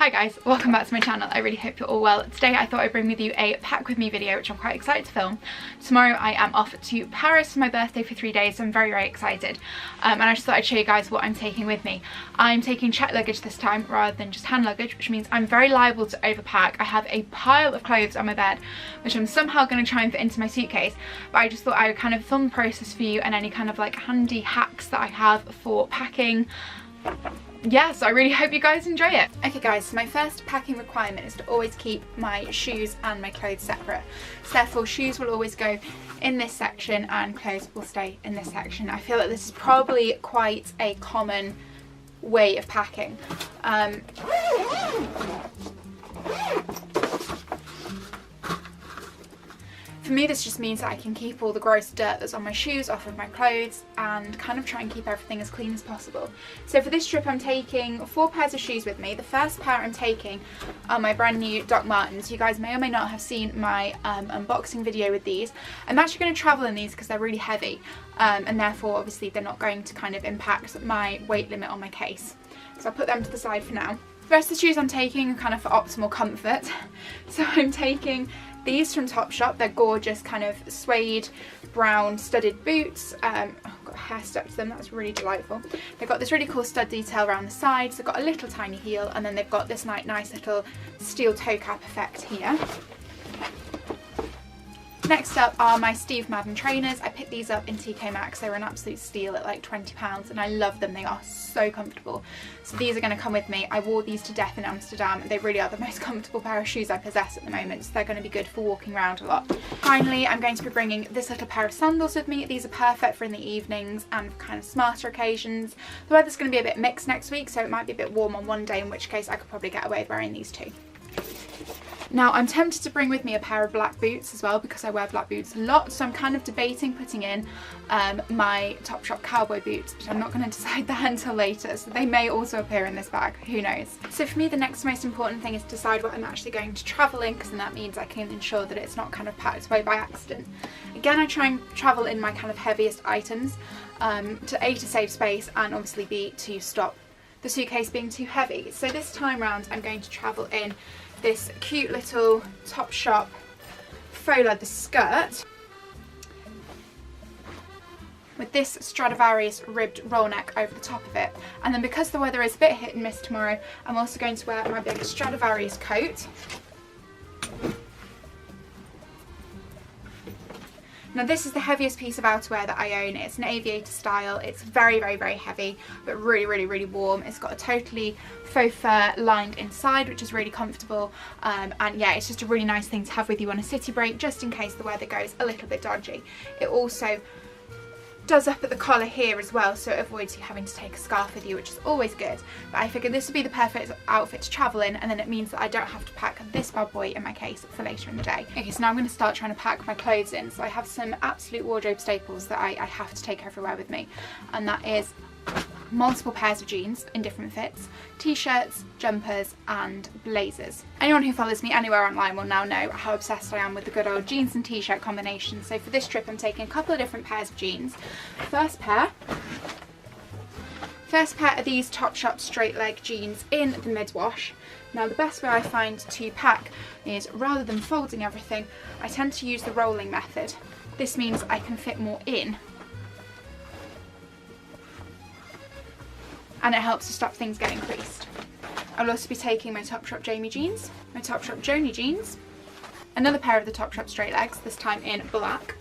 Hi guys, welcome back to my channel. I really hope you're all well. Today I thought I'd bring with you a pack with me video, which I'm quite excited to film. Tomorrow I am off to Paris for my birthday for 3 days, so I'm very, very excited. And I just thought I'd show you guys what I'm taking with me. I'm taking checked luggage this time rather than just hand luggage, which means I'm very liable to overpack. I have a pile of clothes on my bed, which I'm somehow going to try and fit into my suitcase, but I just thought I would kind of film the process for you and any kind of like handy hacks that I have for packing. Yeah, so I really hope you guys enjoy it. Okay guys, so my first packing requirement is to always keep my shoes and my clothes separate. So therefore shoes will always go in this section and clothes will stay in this section. I feel like this is probably quite a common way of packing. For me, this just means that I can keep all the gross dirt that's on my shoes off of my clothes and kind of try and keep everything as clean as possible. So for this trip I'm taking 4 pairs of shoes with me. The first pair I'm taking are my brand new Doc Martens. You guys may or may not have seen my unboxing video with these. I'm actually going to travel in these because they're really heavy and therefore obviously they're not going to kind of impact my weight limit on my case. So I'll put them to the side for now. The rest of the shoes I'm taking are kind of for optimal comfort. So I'm taking these from Topshop. They're gorgeous kind of suede brown studded boots. I've got hair stuck to them, that's really delightful. They've got this really cool stud detail around the sides, they've got a little tiny heel, and then they've got this nice little steel toe cap effect here. Next up are my Steve Madden trainers. I picked these up in TK Maxx. They were an absolute steal at like £20 and I love them. They are so comfortable. So these are going to come with me. I wore these to death in Amsterdam and they really are the most comfortable pair of shoes I possess at the moment. So they're going to be good for walking around a lot. Finally, I'm going to be bringing this little pair of sandals with me. These are perfect for in the evenings and kind of smarter occasions. The weather's going to be a bit mixed next week, so it might be a bit warm on one day, in which case I could probably get away with wearing these too. Now I'm tempted to bring with me a pair of black boots as well because I wear black boots a lot, so I'm kind of debating putting in my Topshop cowboy boots, but I'm not going to decide that until later, so they may also appear in this bag, who knows. So for me the next most important thing is to decide what I'm actually going to travel in, because then that means I can ensure that it's not kind of packed away by accident. Again, I try and travel in my kind of heaviest items to A, to save space, and obviously B, to stop the suitcase being too heavy. So this time round I'm going to travel in this cute little Topshop faux leather skirt with this Stradivarius ribbed roll neck over the top of it. And then because the weather is a bit hit and miss tomorrow, I'm also going to wear my big Stradivarius coat. Now this is the heaviest piece of outerwear that I own. It's an aviator style. It's very, very, very heavy, but really, really, really warm. It's got a totally faux fur lined inside, which is really comfortable. And yeah, it's just a really nice thing to have with you on a city break, just in case the weather goes a little bit dodgy. It also does up at the collar here as well, so it avoids you having to take a scarf with you, which is always good. But I figured this would be the perfect outfit to travel in, and then it means that I don't have to pack this bad boy in my case for later in the day. Okay, so now I'm going to start trying to pack my clothes in. So I have some absolute wardrobe staples that I have to take everywhere with me, and that is multiple pairs of jeans in different fits, t-shirts, jumpers and blazers. Anyone who follows me anywhere online will now know how obsessed I am with the good old jeans and t-shirt combination. So for this trip I'm taking a couple of different pairs of jeans. First pair are these Topshop straight leg jeans in the mid-wash. Now the best way I find to pack is, rather than folding everything, I tend to use the rolling method. This means I can fit more in, and it helps to stop things getting creased. I'll also be taking my Topshop Jamie jeans, my Topshop Joni jeans, another pair of the Topshop straight legs, this time in black,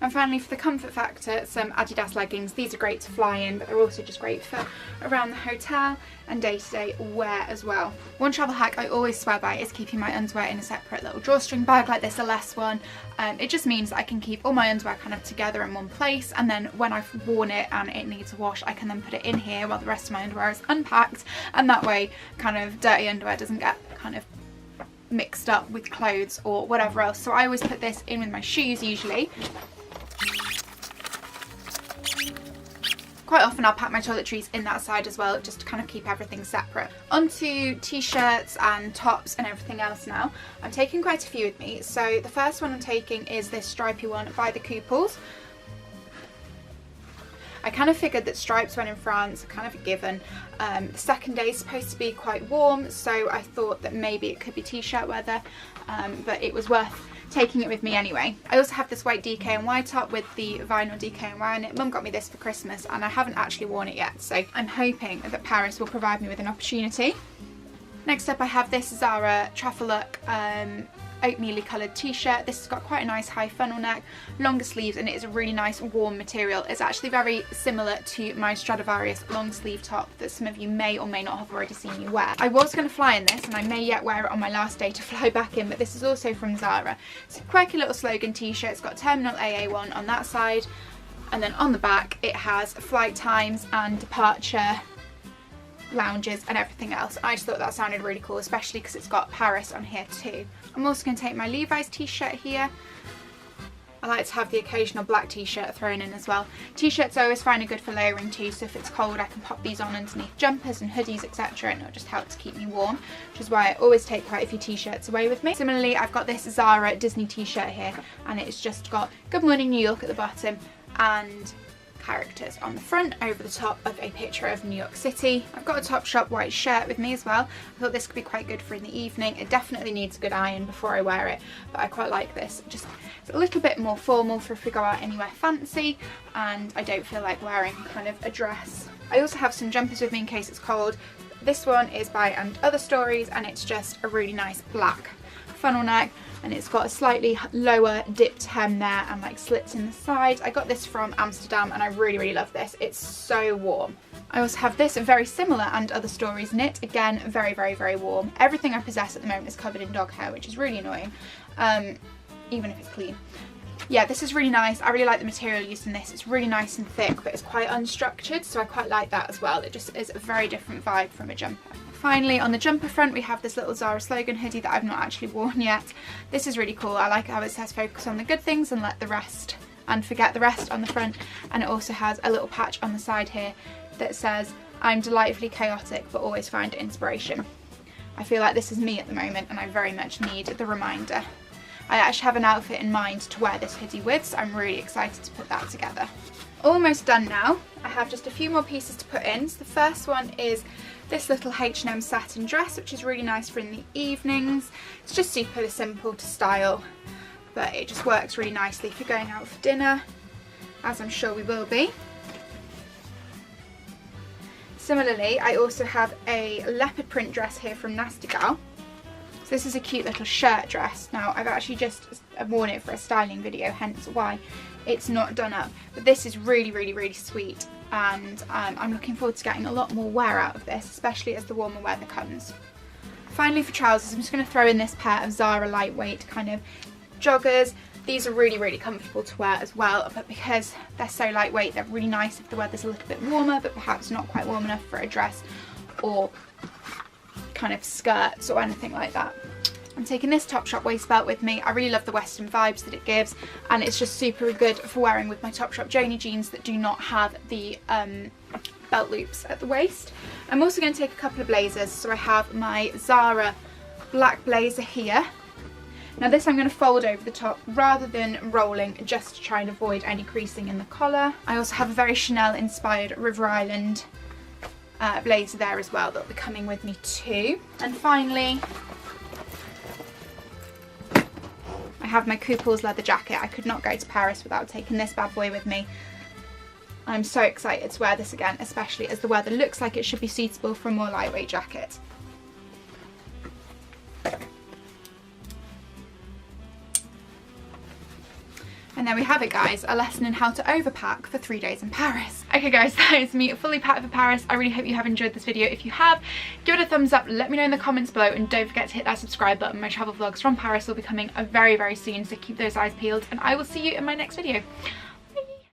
and finally for the comfort factor, some Adidas leggings. These are great to fly in, but they're also just great for around the hotel and day-to-day wear as well. One travel hack I always swear by is keeping my underwear in a separate little drawstring bag like this, a less one. It just means that I can keep all my underwear kind of together in one place, and then when I've worn it and it needs a wash, I can then put it in here while the rest of my underwear is unpacked, and that way kind of dirty underwear doesn't get kind of mixed up with clothes or whatever else. So I always put this in with my shoes usually. Quite often I'll pack my toiletries in that side as well, just to kind of keep everything separate. Onto t-shirts and tops and everything else now. I'm taking quite a few with me. So the first one I'm taking is this stripy one by the Kooples. I kind of figured that stripes when in France are kind of a given. The second day is supposed to be quite warm, so I thought that maybe it could be t-shirt weather, but it was worth taking it with me anyway. I also have this white DKNY top with the vinyl DKNY in it. Mum got me this for Christmas and I haven't actually worn it yet, so I'm hoping that Paris will provide me with an opportunity. Next up I have this Zara Truffle Look oatmeal coloured t-shirt. This has got quite a nice high funnel neck, longer sleeves, and it is a really nice warm material. It's actually very similar to my Stradivarius long sleeve top that some of you may or may not have already seen me wear. I was going to fly in this and I may yet wear it on my last day to fly back in, but this is also from Zara. It's a quirky little slogan t-shirt. It's got Terminal AA1 on that side, and then on the back it has flight times and departure lounges and everything else. I just thought that sounded really cool, especially because it's got Paris on here too. I'm also going to take my Levi's t-shirt here. I like to have the occasional black t-shirt thrown in as well. T-shirts I always find are good for layering too, so if it's cold I can pop these on underneath jumpers and hoodies, etc., and it'll just help to keep me warm, which is why I always take quite a few t-shirts away with me. Similarly, I've got this Zara Disney t-shirt here, and it's just got Good Morning New York at the bottom and characters on the front over the top of a picture of New York City. I've got a Topshop white shirt with me as well. I thought this could be quite good for in the evening. It definitely needs a good iron before I wear it, but I quite like this. Just it's a little bit more formal for if we go out anywhere fancy and I don't feel like wearing kind of a dress. I also have some jumpers with me in case it's cold. This one is by And Other Stories, and it's just a really nice black funnel neck, and it's got a slightly lower dipped hem there and like slits in the side. I got this from Amsterdam and I really love this. It's so warm. I also have this very similar And Other Stories knit, again very warm. Everything I possess at the moment is covered in dog hair, which is really annoying, even if it's clean. Yeah, this is really nice. I really like the material used in this. It's really nice and thick, but it's quite unstructured, so I quite like that as well. It just is a very different vibe from a jumper. Finally, on the jumper front we have this little Zara slogan hoodie that I've not actually worn yet. This is really cool. I like how it says focus on the good things and let the rest and forget the rest on the front, and it also has a little patch on the side here that says I'm delightfully chaotic but always find inspiration. I feel like this is me at the moment and I very much need the reminder. I actually have an outfit in mind to wear this hoodie with, so I'm really excited to put that together. Almost done now. I have just a few more pieces to put in. So the first one is this little H&M satin dress, which is really nice for in the evenings. It's just super simple to style, but it just works really nicely if you're going out for dinner, as I'm sure we will be. Similarly, I also have a leopard print dress here from Nasty Gal. So this is a cute little shirt dress. Now I've actually just worn it for a styling video, hence why it's not done up. But this is really sweet, and I'm looking forward to getting a lot more wear out of this, especially as the warmer weather comes. Finally, for trousers, I'm just going to throw in this pair of Zara lightweight kind of joggers. These are really comfortable to wear as well, but because they're so lightweight, they're really nice if the weather's a little bit warmer, but perhaps not quite warm enough for a dress or kind of skirts or anything like that. I'm taking this Topshop waist belt with me. I really love the western vibes that it gives, and it's just super good for wearing with my Topshop Joni jeans that do not have the belt loops at the waist. I'm also going to take a couple of blazers. So I have my Zara black blazer here. Now this I'm going to fold over the top rather than rolling, just to try and avoid any creasing in the collar. I also have a very Chanel inspired River Island blazer there as well, that'll be coming with me too. And finally, I have my Couples leather jacket. I could not go to Paris without taking this bad boy with me. I'm so excited to wear this again, especially as the weather looks like it should be suitable for a more lightweight jacket. And there we have it, guys, a lesson in how to overpack for 3 days in Paris. Okay guys, that is me fully packed for Paris. I really hope you have enjoyed this video. If you have, give it a thumbs up, let me know in the comments below, and don't forget to hit that subscribe button. My travel vlogs from Paris will be coming very soon, so keep those eyes peeled, and I will see you in my next video.